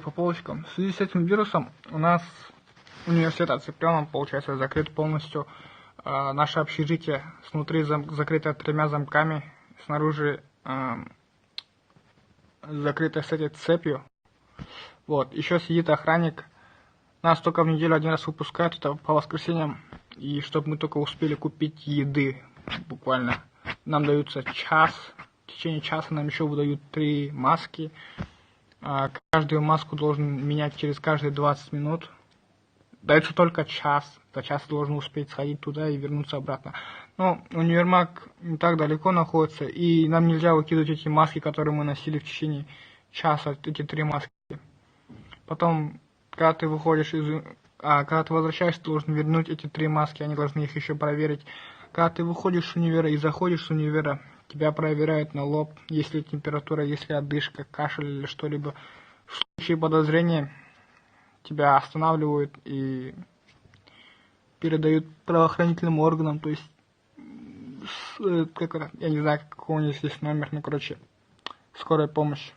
По полочкам. В связи с этим вирусом у нас университет оцеплен, он, получается, закрыт полностью. Наше общежитие снутри закрыто 3 замками, снаружи закрыто с этой цепью. Вот. Еще сидит охранник. Нас только в неделю 1 раз выпускают, это по воскресеньям. И чтобы мы только успели купить еды, буквально. Нам даются час. В течение часа нам еще выдают 3 маски. Каждую маску должен менять через каждые 20 минут. Дается только час. За час должен успеть сходить туда и вернуться обратно. Но универмаг не так далеко находится, и нам нельзя выкидывать эти маски, которые мы носили в течение часа, эти 3 маски. Потом, когда ты выходишь когда ты возвращаешься, ты должен вернуть эти 3 маски, они должны их еще проверить. Когда ты выходишь с универа и заходишь с универа, тебя проверяют на лоб, есть ли температура, есть ли одышка, кашель или что-либо. В случае подозрения тебя останавливают и передают правоохранительным органам, то есть, я не знаю, какой у них здесь номер, ну, короче, скорая помощь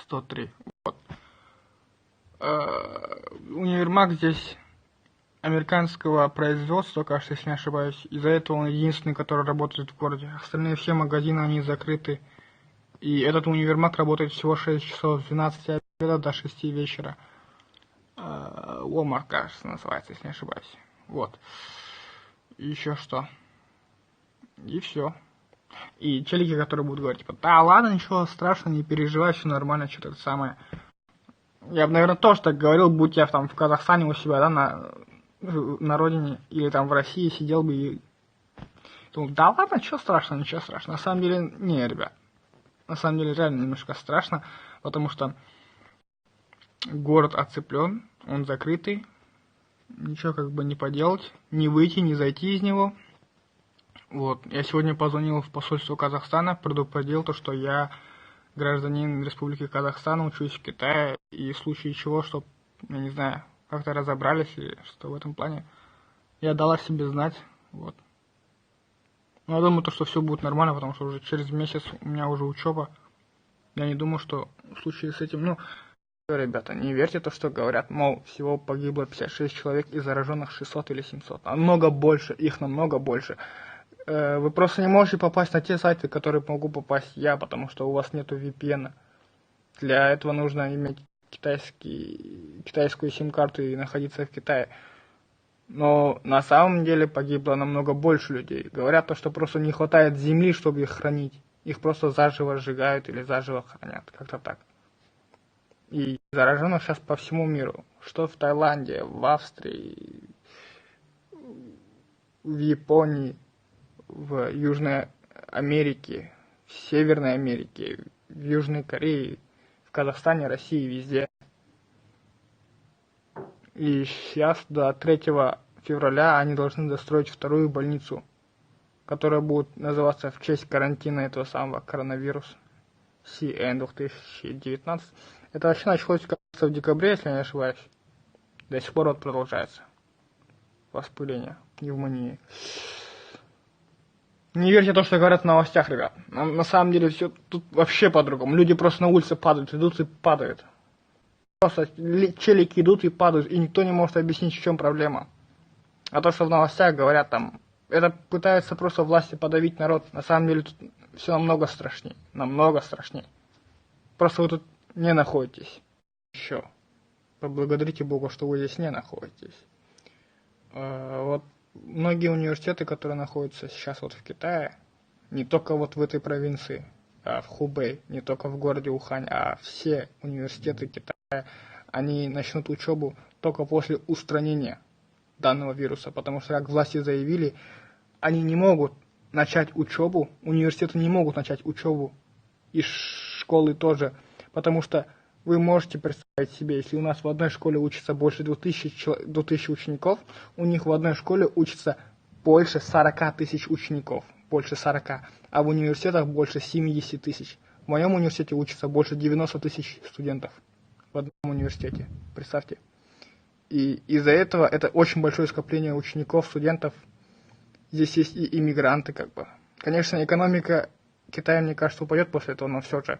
103. Вот. Универмаг здесь американского производства, кажется, если не ошибаюсь. Из-за этого он единственный, который работает в городе. Остальные все магазины, они закрыты. И этот универмаг работает всего 6 часов, с 12 обеда до 6 вечера. Walmart, кажется, называется, если не ошибаюсь. Вот. И еще что. И все. И челики, которые будут говорить, типа, да ладно, ничего страшного, не переживай, все нормально, что-то самое. Я бы, наверное, тоже так говорил, будь я там в Казахстане у себя, да, на родине, или там в России сидел бы и думал, да ладно, ничего страшного, ничего страшного. На самом деле, не, ребят. На самом деле, реально немножко страшно, потому что город оцеплен, он закрытый, ничего как бы не поделать, не выйти, не зайти из него. Вот, я сегодня позвонил в посольство Казахстана, предупредил то, что я гражданин Республики Казахстан, учусь в Китае, и в случае чего, чтобы, я не знаю, как-то разобрались, или что в этом плане, я дал о себе знать, вот. Но я думаю, что все будет нормально, потому что уже через месяц у меня уже учеба. Я не думаю, что в случае с этим, ребята, не верьте то, что говорят, мол, всего погибло 56 человек и зараженных 600 или 700. Намного больше, их намного больше. Вы просто не можете попасть на те сайты, которые могу попасть я, потому что у вас нету VPN. Для этого нужно иметь китайскую сим-карту и находиться в Китае. Но на самом деле погибло намного больше людей. Говорят то, что просто не хватает земли, чтобы их хранить. Их просто заживо сжигают или заживо хранят. Как-то так. И зараженных сейчас по всему миру. Что в Таиланде, в Австрии, в Японии, в Южной Америке, в Северной Америке, в Южной Корее, в Казахстане, России, везде. И сейчас до 3 февраля они должны достроить 2-ю больницу, которая будет называться в честь карантина этого самого коронавируса CN 2019. Это вообще началось, кажется, в декабре, если я не ошибаюсь. До сих пор продолжается. Воспаление, пневмония. Не верьте то, что говорят в новостях, ребят. На самом деле все тут вообще по-другому. Люди просто на улице падают, идут и падают. Просто челики идут и падают, и никто не может объяснить, в чем проблема. А то, что в новостях говорят там, это пытаются просто власти подавить народ. На самом деле тут все намного страшнее. Намного страшнее. Просто вы тут не находитесь. Еще. Поблагодарите Бога, что вы здесь не находитесь. Вот многие университеты, которые находятся сейчас вот в Китае, не только вот в этой провинции, в Хубэй, не только в городе Ухань, а все университеты Китая, они начнут учебу только после устранения данного вируса, потому что, как власти заявили, они не могут начать учебу, университеты не могут начать учебу, и школы тоже, потому что вы можете представить себе, если у нас в одной школе учится больше 2000 учеников, у них в одной школе учится больше 40 тысяч учеников, больше 40, а в университетах больше 70 тысяч. В моем университете учится больше 90 тысяч студентов в одном университете, представьте. И из-за этого это очень большое скопление учеников, студентов. Здесь есть и иммигранты, как бы. Конечно, экономика Китая, мне кажется, упадет после этого, но все же.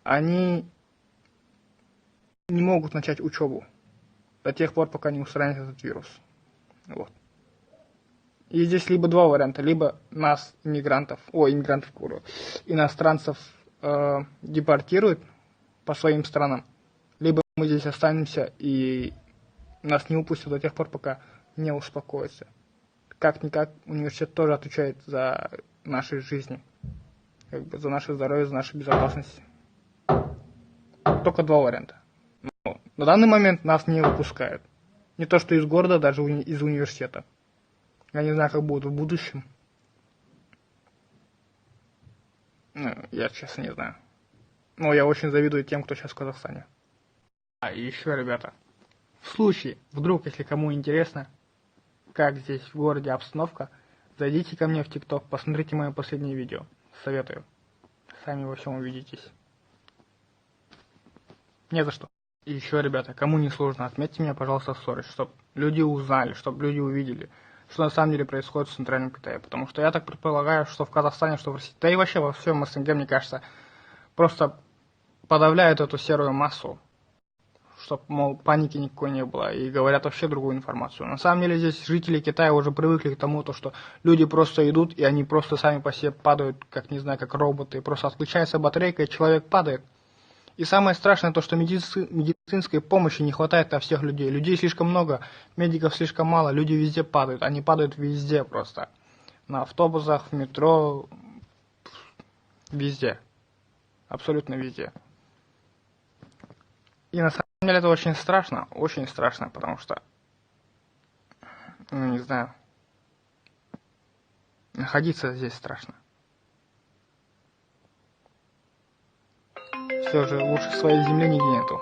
Они не могут начать учебу до тех пор, пока не устранят этот вирус. Вот. И здесь либо два варианта, либо нас, иностранцев депортируют по своим странам, либо мы здесь останемся и нас не упустят до тех пор, пока не успокоится. Как-никак университет тоже отвечает за наши жизни, как бы за наше здоровье, за нашу безопасность. Только два варианта. Но на данный момент нас не выпускают. Не то что из города, даже из университета. Я не знаю, как будет в будущем. Я честно не знаю. Но я очень завидую тем, кто сейчас в Казахстане. И еще, ребята, в случае, вдруг, если кому интересно, как здесь в городе обстановка, зайдите ко мне в ТикТок, посмотрите мое последнее видео. Советую. Сами во всем убедитесь. Не за что. И еще, ребята, кому не сложно, отметьте меня, пожалуйста, в сторис, чтобы люди узнали, чтобы люди увидели, что на самом деле происходит в Центральном Китае. Потому что я так предполагаю, что в Казахстане, что в России, да и вообще во всем СНГ, мне кажется, просто подавляют эту серую массу, чтобы, мол, паники никакой не было, и говорят вообще другую информацию. На самом деле здесь жители Китая уже привыкли к тому, что люди просто идут, и они просто сами по себе падают, как, не знаю, как роботы, просто отключается батарейка, и человек падает. И самое страшное то, что медицинской помощи не хватает на всех людей. Людей слишком много, медиков слишком мало, люди везде падают. Они падают везде просто. На автобусах, в метро, везде. Абсолютно везде. И на самом деле это очень страшно, потому что, не знаю, находиться здесь страшно. Все же лучше своей земли нигде нету.